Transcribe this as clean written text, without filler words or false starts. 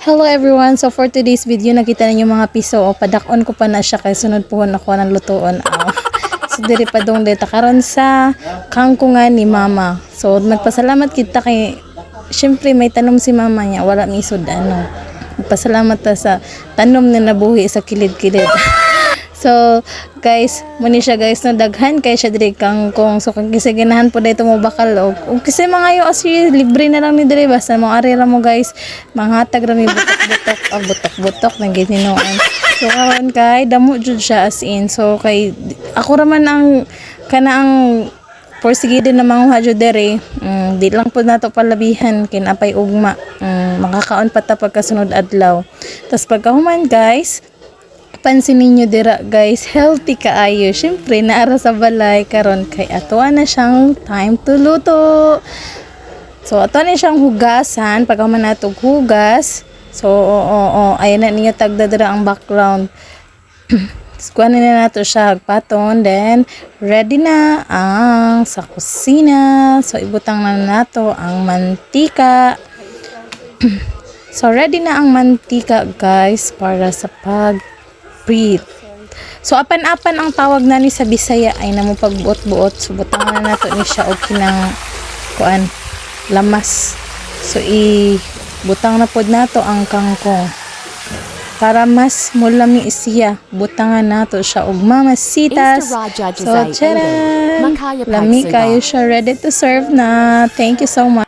Hello everyone! So for today's video, nakita ninyo mga piso. Padakon ko pa na siya kay sunod po ako ng lutuon. So diri pa dong deta karon sa kangkungan ni mama. So nagpasalamat kita kay syempre may tanom si mama niya. Wala mi isod ano. Nagpasalamat ta sa tanom na nabuhi sa kilid-kilid. So guys, muni siya guys no daghan kay siya diri kangkong. So kung kasi ganahan po dito mo bakal og kasi mga yo asi libre na lang ni diri basta mo ari ra mo guys. Manghatag ra mi butok-butok nang gininoon. So karon kay damo jud siya as in. So kay ako ra man ang kanaang porsigide na manguha jud diri. Di lang po nato palabihan kinapay ugma. Makakaon pa ta pagkasunod adlaw. Tas pagkahuman guys, pansin ninyo dira guys, healthy kaayo. Syempre naara sa balay karon kay atoa na siyang time to luto. So ato na siyang hugasan pag man natog hugas. So ayan na niyo tagda dira ang background. Kuhanin na nato siya paton, then ready na ang sa kusina. So ibutang na nato ang mantika. So ready na ang mantika guys para sa pag-preheat. So apan-apan ang tawag na ni sa Bisaya ay namo pagbuot-buot. So butang na nato ni siya og kinang kuan lamas. So butang na pod nato ang kangkong. Para mas mulami siya, butangan nato siya og mamasitas. So charan! Lami kayo siya, ready to serve na. Thank you so much.